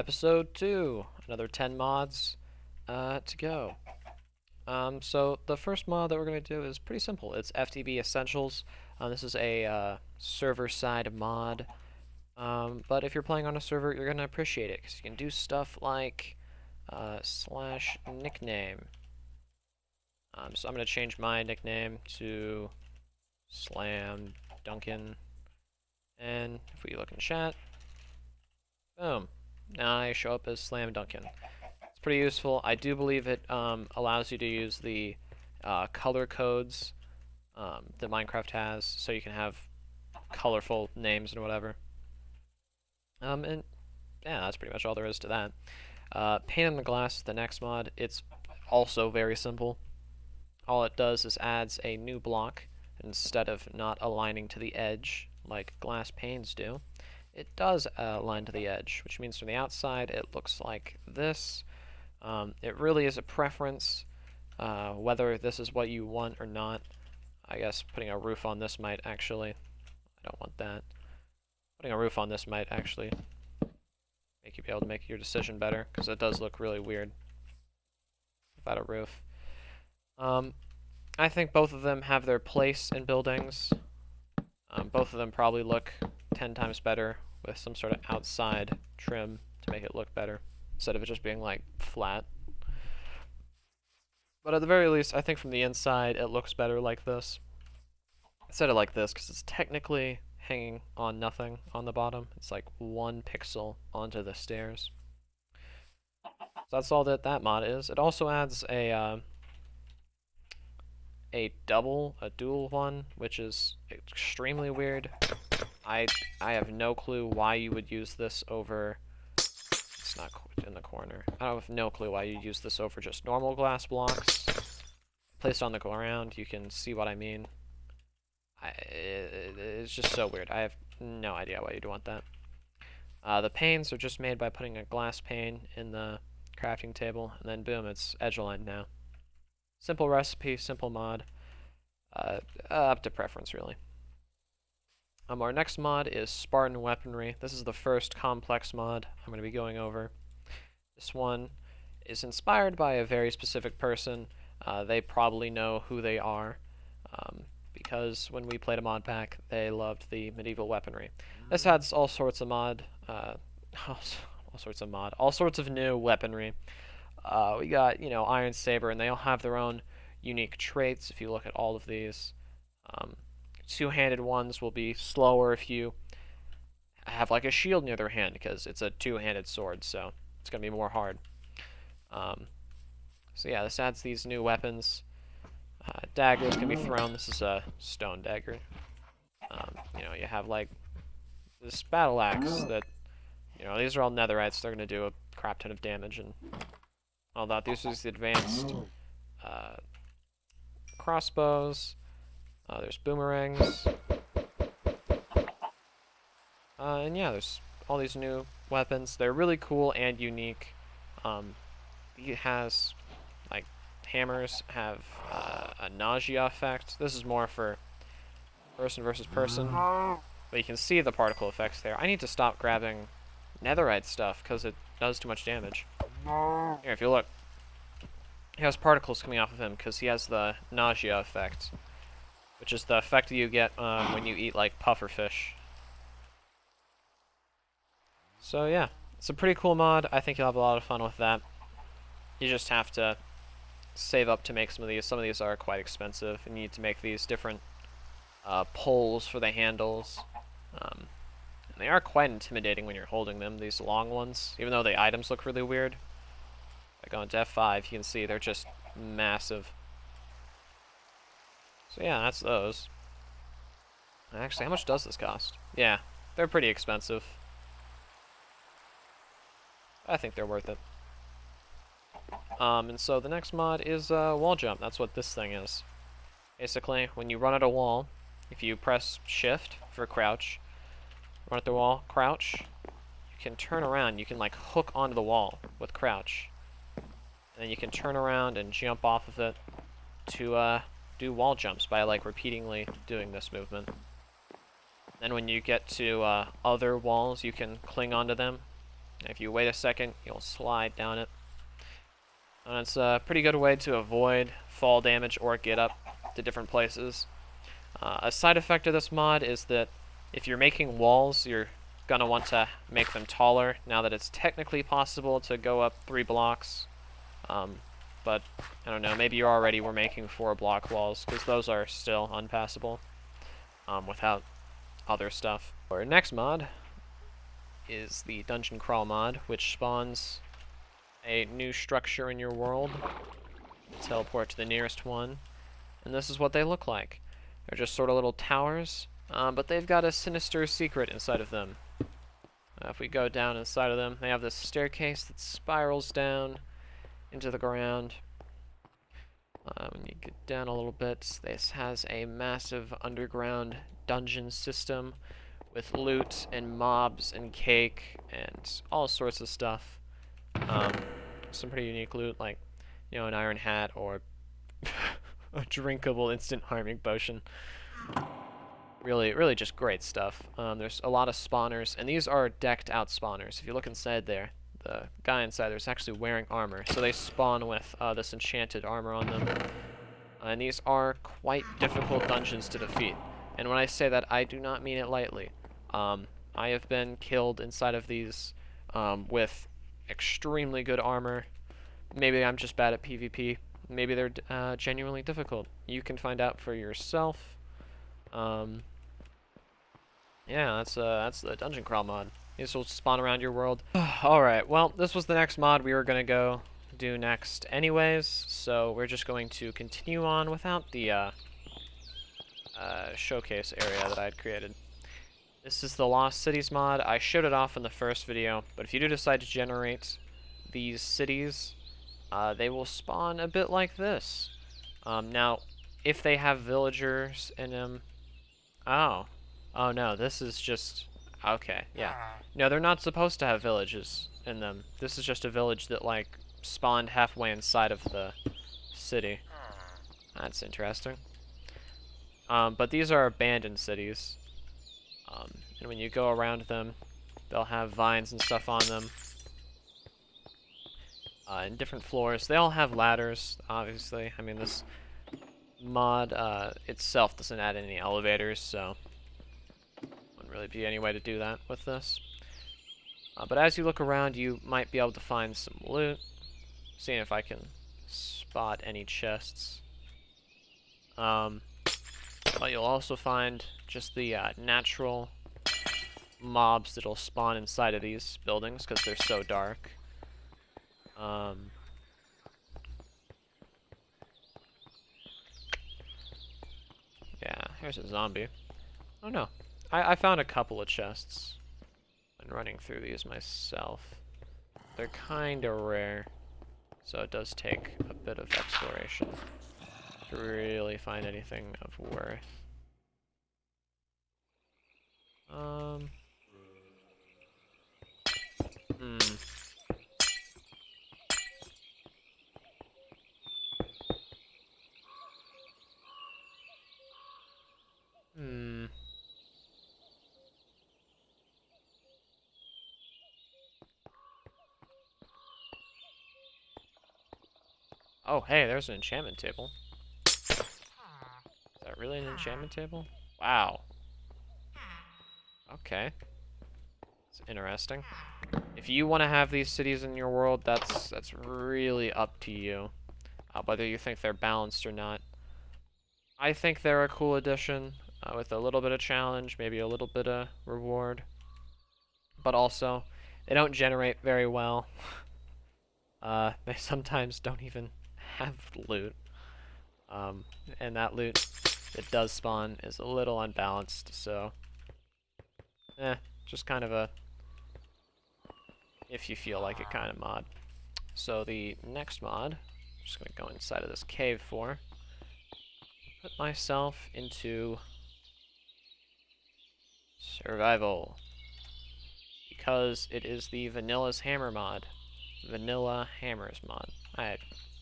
Episode 2, another 10 mods to go. So the first mod that we're going to do is pretty simple. It's FTB Essentials. This is a server-side mod, but if you're playing on a server, you're going to appreciate it, because you can do stuff like slash nickname. So I'm going to change my nickname to Slam Duncan, and if we look in chat, boom, now I show up as Slam Duncan. It's pretty useful. I do believe it allows you to use the color codes that Minecraft has, so you can have colorful names and whatever. And yeah, that's pretty much all there is to that. Pane in the Glass is the next mod. It's also very simple. All it does is adds a new block. Instead of not aligning to the edge like glass panes do, it does align to the edge, which means from the outside it looks like this. It really is a preference whether this is what you want or not. I guess putting a roof on this might actually, I don't want that. Putting a roof on this might actually make you be able to make your decision better, because it does look really weird without a roof. I think both of them have their place in buildings. Both of them probably look 10 times better with some sort of outside trim to make it look better, instead of it just being like flat. But at the very least, I think from the inside it looks better like this. Instead of like this, because it's technically hanging on nothing on the bottom. It's like 1 pixel onto the stairs. So that's all that mod is. It also adds a dual one, which is extremely weird. I have no clue why you would use this over, it's not in the corner. I have no clue why you use this over just normal glass blocks. Placed on the ground, you can see what I mean. It's just so weird. I have no idea why you'd want that. The panes are just made by putting a glass pane in the crafting table, and then boom, it's edge aligned now. Simple recipe, simple mod. Up to preference, really. Our next mod is Spartan Weaponry. This is the first complex mod I'm going to be going over. This one is inspired by a very specific person. They probably know who they are, because when we played a mod pack, they loved the medieval weaponry. This has all sorts of all sorts of new weaponry. We got, Iron Saber, and they all have their own unique traits. If you look at all of these, two-handed ones will be slower if you have like a shield near their hand, because it's a two-handed sword, so it's gonna be more hard. So yeah, this adds these new weapons. Daggers can be thrown. This is a stone dagger. You have like this battle axe that, these are all netherites. They're gonna do a crap ton of damage and all that. These are the advanced crossbows. There's boomerangs. And yeah, there's all these new weapons. They're really cool and unique. It has, like, hammers have a nausea effect. This is more for person versus person. But you can see the particle effects there. I need to stop grabbing netherite stuff because it does too much damage. Here, if you look, he has particles coming off of him because he has the nausea effect, which is the effect that you get when you eat like puffer fish. So yeah, it's a pretty cool mod. I think you'll have a lot of fun with that. You just have to save up to make some of these. Some of these are quite expensive, and you need to make these different poles for the handles. And they are quite intimidating when you're holding them, these long ones, even though the items look really weird. If I go into F5, you can see they're just massive. So yeah, that's those. Actually, how much does this cost? Yeah, they're pretty expensive. I think they're worth it. And so the next mod is wall jump. That's what this thing is. Basically, when you run at a wall, if you press shift for crouch, run at the wall, crouch, you can turn around. You can like hook onto the wall with crouch. And then you can turn around and jump off of it to do wall jumps by like repeatedly doing this movement. Then when you get to other walls, you can cling onto them If you wait a second, you'll slide down it. And it's a pretty good way to avoid fall damage or get up to different places. A side effect of this mod is that if you're making walls, you're gonna want to make them taller now that it's technically possible to go up 3 blocks. But I don't know, maybe you already were making 4-block walls, because those are still unpassable without other stuff. Our next mod is the Dungeon Crawl mod, which spawns a new structure in your world. Teleport to the nearest one, and this is what they look like. They're just sort of little towers, but they've got a sinister secret inside of them. If we go down inside of them, they have this staircase that spirals down into the ground. When you get down a little bit, this has a massive underground dungeon system with loot and mobs and cake and all sorts of stuff. Some pretty unique loot, like, you know, an iron hat or a drinkable instant harming potion. Really just great stuff. There's a lot of spawners, and these are decked out spawners. If you look inside there, the guy inside there is actually wearing armor, so they spawn with this enchanted armor on them. And these are quite difficult dungeons to defeat. And when I say that, I do not mean it lightly. I have been killed inside of these with extremely good armor. Maybe I'm just bad at PvP. Maybe they're genuinely difficult. You can find out for yourself. Yeah, that's the Dungeon Crawl mod. These will spawn around your world. Alright, well, this was the next mod we were going to go do next anyways, so we're just going to continue on without the showcase area that I had created. This is the Lost Cities mod. I showed it off in the first video, but if you do decide to generate these cities, they will spawn a bit like this. Now, if they have villagers in them... Oh no, this is just... Okay, yeah. No, they're not supposed to have villages in them. This is just a village that, like, spawned halfway inside of the city. That's interesting. But these are abandoned cities. And when you go around them, they'll have vines and stuff on them. And different floors. They all have ladders, obviously. I mean, this mod itself doesn't add any elevators, so wouldn't really be any way to do that with this. But as you look around, you might be able to find some loot. Seeing if I can spot any chests. But you'll also find just the natural mobs that'll spawn inside of these buildings because they're so dark. Yeah, here's a zombie. Oh no. I found a couple of chests when running through these myself. They're kinda rare, so it does take a bit of exploration to really find anything of worth. Oh, hey, there's an enchantment table. Is that really an enchantment table? Wow. Okay. It's interesting. If you want to have these cities in your world, that's really up to you. Whether you think they're balanced or not. I think they're a cool addition, with a little bit of challenge, maybe a little bit of reward. But also, they don't generate very well. They sometimes don't even have loot. And that loot that does spawn is a little unbalanced, so... just kind of a... if you feel like it kind of mod. So the next mod, I'm just going to go inside of this cave for... put myself into... survival. Because it is the Vanilla's Hammer mod. Vanilla Hammers mod. I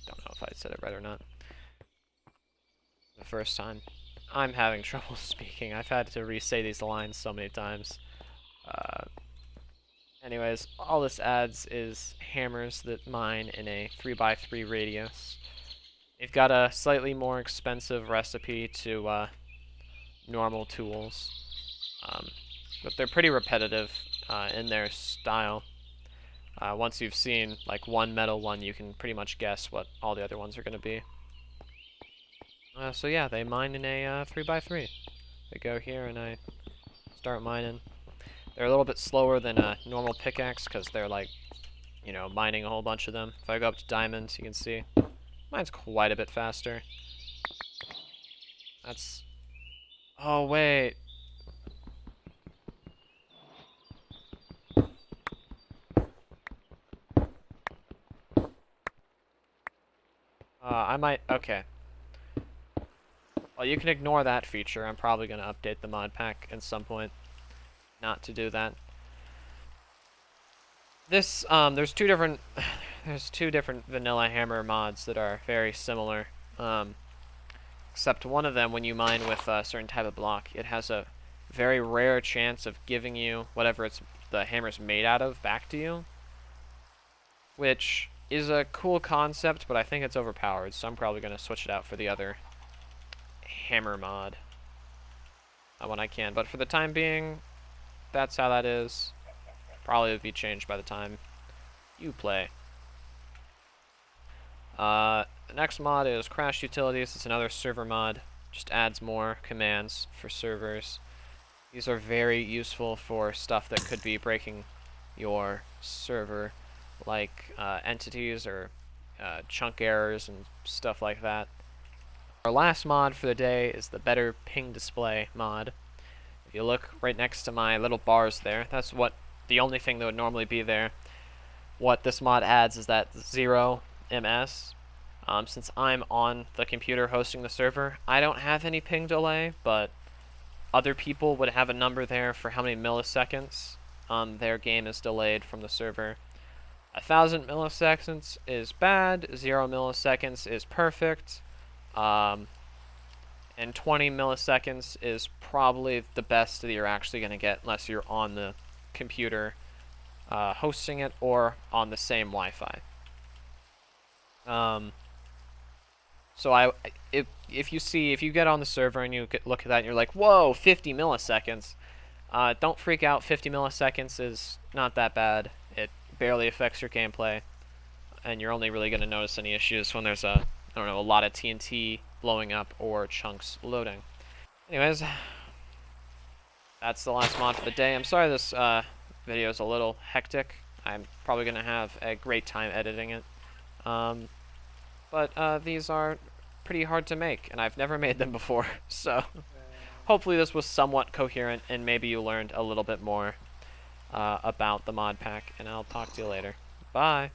don't know if I said it right or not. The first time. I'm having trouble speaking. I've had to re-say these lines so many times. Anyways, all this adds is hammers that mine in a 3x3 radius. They've got a slightly more expensive recipe to normal tools, but they're pretty repetitive in their style. Once you've seen like one metal one, you can pretty much guess what all the other ones are going to be. So yeah, they mine in a 3x3. I go here and I start mining. They're a little bit slower than a normal pickaxe because they're like, you know, mining a whole bunch of them. If I go up to diamonds, you can see mine's quite a bit faster. That's... Oh, wait. I might... Okay. Well, you can ignore that feature. I'm probably going to update the mod pack at some point. Not to do that. This, there's two different vanilla hammer mods that are very similar. Except one of them, when you mine with a certain type of block, it has a very rare chance of giving you whatever the hammer's made out of back to you. Which is a cool concept, but I think it's overpowered, so I'm probably going to switch it out for the other hammer mod when I can. But for the time being, that's how that is. Probably will be changed by the time you play. The next mod is Crash Utilities. It's another server mod. Just adds more commands for servers. These are very useful for stuff that could be breaking your server, like entities or chunk errors and stuff like that. Our last mod for the day is the Better Ping Display mod. If you look right next to my little bars there, that's the only thing that would normally be there. What this mod adds is that 0 ms. Since I'm on the computer hosting the server, I don't have any ping delay, but other people would have a number there for how many milliseconds their game is delayed from the server. 1,000 milliseconds is bad, 0 milliseconds is perfect, and 20 milliseconds is probably the best that you're actually going to get unless you're on the computer hosting it or on the same Wi-Fi. So if you get on the server and you look at that and you're like, whoa, 50 milliseconds, don't freak out. 50 milliseconds is not that bad. It barely affects your gameplay, and you're only really going to notice any issues when there's a lot of TNT blowing up or chunks loading. Anyways, that's the last mod for the day. I'm sorry this video is a little hectic. I'm probably going to have a great time editing it. But these are pretty hard to make, and I've never made them before, so hopefully this was somewhat coherent, and maybe you learned a little bit more about the mod pack, and I'll talk to you later. Bye!